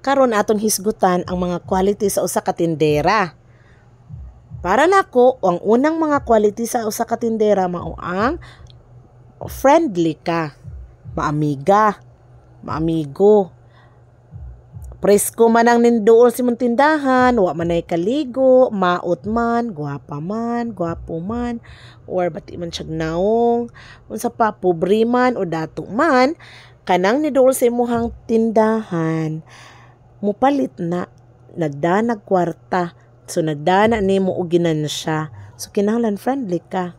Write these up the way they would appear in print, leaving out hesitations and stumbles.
karon aton hisgutan ang mga quality sa usa ka tindera. Para nako, ang unang mga quality sa usa ka tindera mao ang friendly ka, maamiga, maamigo. Presko man ang ninduol si mong tindahan, wa man ay kaligo, maot man, gwapa man, gwapo man, or bati man siyag naong, unsa pa, pobre man o dato man, kanang niduol sa imuhang tindahan, mupalit na, nagdanag kwarta, so nagdana ni mo og ginansya, so kinahanglan friendly ka.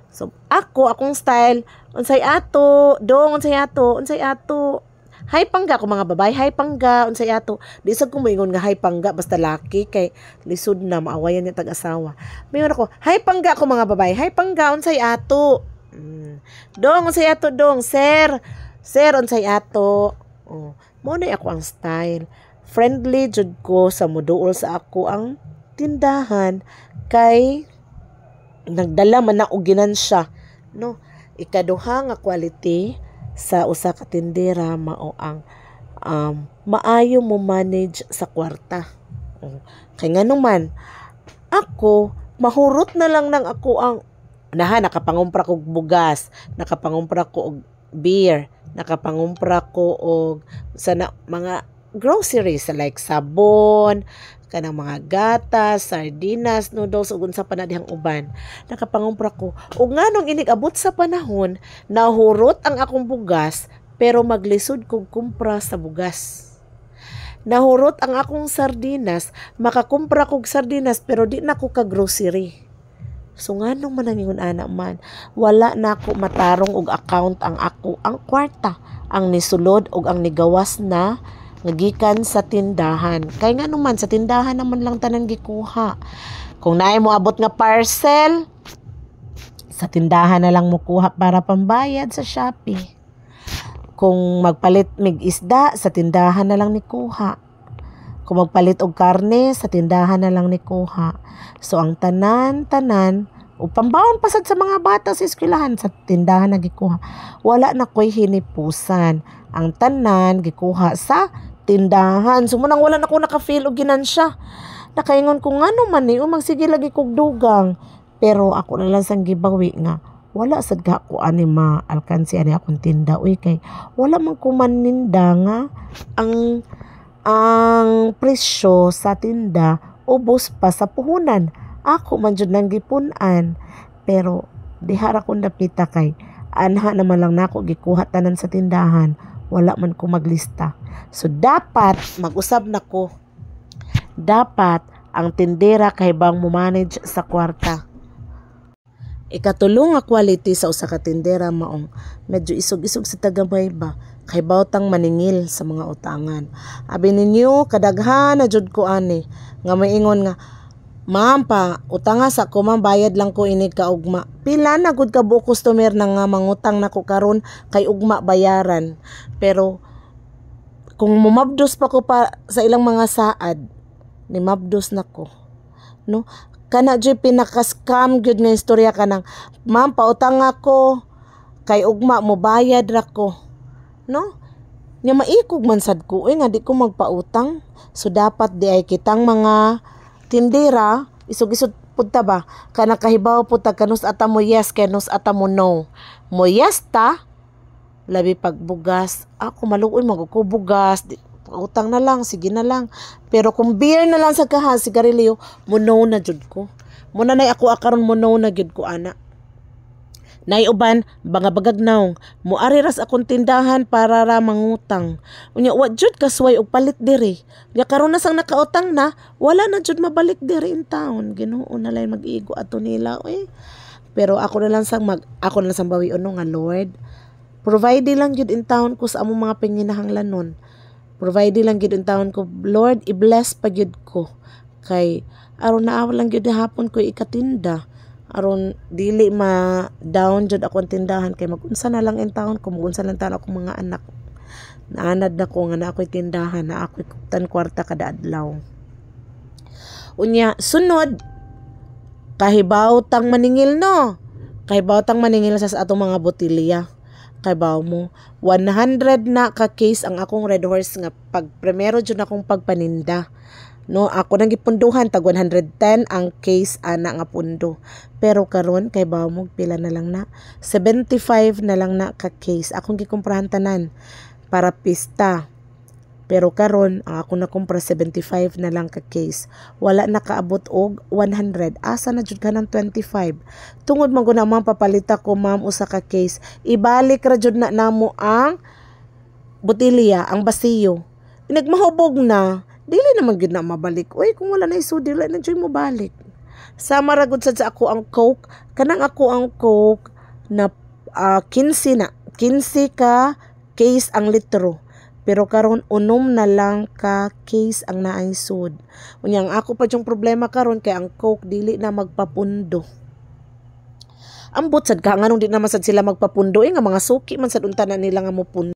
So akong style, unsay ato, dong unsay ato, hay pangga ko mga babay, hay pangga, unsay ato. Di sad ko moingon nga hay pangga basta laki kay lisod na maawayan niya tag-asawa. Mayon ako, hay pangga ko mga babay, hay pangga unsay ato. Dong unsay ato dong, sir. Sir unsay ato. Oh, mo na ako ang style. Friendly jud ko sa muduol sa ako ang tindahan kay nagdala man na og ginansya, no. Ikaduha nga quality sa usa ka tindera mao ang maayo mo manage sa kwarta. Kay ngano man ako mahurot na lang nang ako ang nakapangumpra ko og bugas, nakapangumpra ko og beer, nakapangumpra ko og sana mga groceries like sabon, kanang mga gatas, sardinas, noodles ug unsa pa na dihang uban. Nakapangumpra ko. Ug nganong inig-abot sa panahon, nahurot ang akong bugas pero maglisod kog kumpra sa bugas. Nahurot ang akong sardinas, makakumpra kog sardinas pero di na ko ka grocery. So nganong man nangingon ana man, wala na ako matarong og account ang kwarta, ang nisulod ug ang nigawas na ngagikan sa tindahan. Kay nga naman sa tindahan naman lang tanan gikuha. Kung naay mo abot nga parcel, sa tindahan na lang mo kuha para pambayad sa Shopee. Kung magpalit mig isda, sa tindahan na lang ni kuha. Kung magpalit og karne, sa tindahan na lang ni kuha. So ang tanan o pambaon pasad sa mga bata sa eskwelahan, sa tindahan na gikuha. Wala na ko'y hinipusan. Ang tanan gikuha sa tindahan. So munang wala na ko naka-feel og ginansya. Nakaingon ko ngano man ni magsige lagi kog dugang. Pero ako na lang sang gibawi nga wala sad ka ko ani ma-alkansi ani akong tinda. Uy kay wala man ko maninda nga ang presyo sa tinda ubos pa sa puhunan. Ako man jud nang gipunan. Pero dihara ko napita kay anha naman lang nako gikuha tanan sa tindahan. Wala man ko maglista. So, dapat, mag-usab na ko. Dapat, ang tindera kay bang mo manage sa kwarta. Ikatulong nga quality sa usa ka tindera maong medyo isog-isog sa tagamay ba. Kay bawtang maningil sa mga utangan. Abi ninyo, kadaghan na jud ko ani. Nga may ingon nga, ma'am pa, utanga sa ko ma'am, bayad lang ko inig ka ugma. Pila na gud ka buo customer na nga mangutang na ko karon kay ugma bayaran. Pero kung mumabdos pa ko pa sa ilang mga saad, ni mabdos na ko. No? Kana jud pinaka-scam gyud nga istorya kanang, ma'am pautang ako kay ugma mo bayad ra ko. No? Nya maikog man sad ko, nga di ko magpautang. So dapat di ay kitang mga tindera, isog-isog punta ba? Kana kahibaw punta kanus ata mo yes, kanus ata mo no. Mo yes ta, labi pagbugas. Ako maluoy magko bugas. Utang na lang, sige na lang. Pero kung beer na lang sa kaha, sigarilyo, mo no na jud ko. Muna na ako akaron mo no na jud ko ana. Nay uban bangabagag naong moari ras akong tindahan para ra mangutang. Unya wa jud kasway og palit diri. Nya karon na sang nakautang na, wala na jud mabalik diri in town. Ginoo na lang mag-igo ato nila Pero ako na lang sang bawi uno nga Lord. Provide lang jud in town ko sa among mga panginahanglanon. Provide lang jud in town ko. Lord, i-bless pa jud ko. Kay aron naa lang jud hapon ko ikatinda. Aron dili ma-down jud akong tindahan kay magunsa na lang in town ko, magunsa lang taon akong mga anak. Naanad na ko nga na ako'y tindahan, na ako'y kuptan kwarta kada adlaw. Unya, sunod, kahibawtang maningil no. Kahibawtang maningil sa atong mga botilya. kay bawo mo 100 na ka case ang akong Red Horse nga pag primero jud akong pagpaninda. No, ako nang gipunduhan tag 110 ang case ana nga pundo. Pero karon kay bawo mo pila na lang na 75 na lang na ka case akong gikomprahan tanan para pista. Pero karon ang ako na kumpra 75 na lang ka case. Wala na kaabot og 100. Asa na jud ka ng 25. Tungod man gud na ma'am papalita ko ma'am usa ka case. Ibalik ra jud na namo ang botilya, ang basiyo. Nagmahubog na, dili naman gid na mabalik. Uy, kung wala na iso dili na jud mo balik. Sama ra gud sad sa ako ang Coke. Kanang ako ang Coke na 15 na. 15 ka case ang litro. Pero karon unom na lang ka case ang naay sud. Unyang ako pa yung problema karon kay ang Coke dili na magpapundo. Ambot sad ka nganong di naman sad sila magpapundo nga mga suki man sad unta na nila nga mo pundo.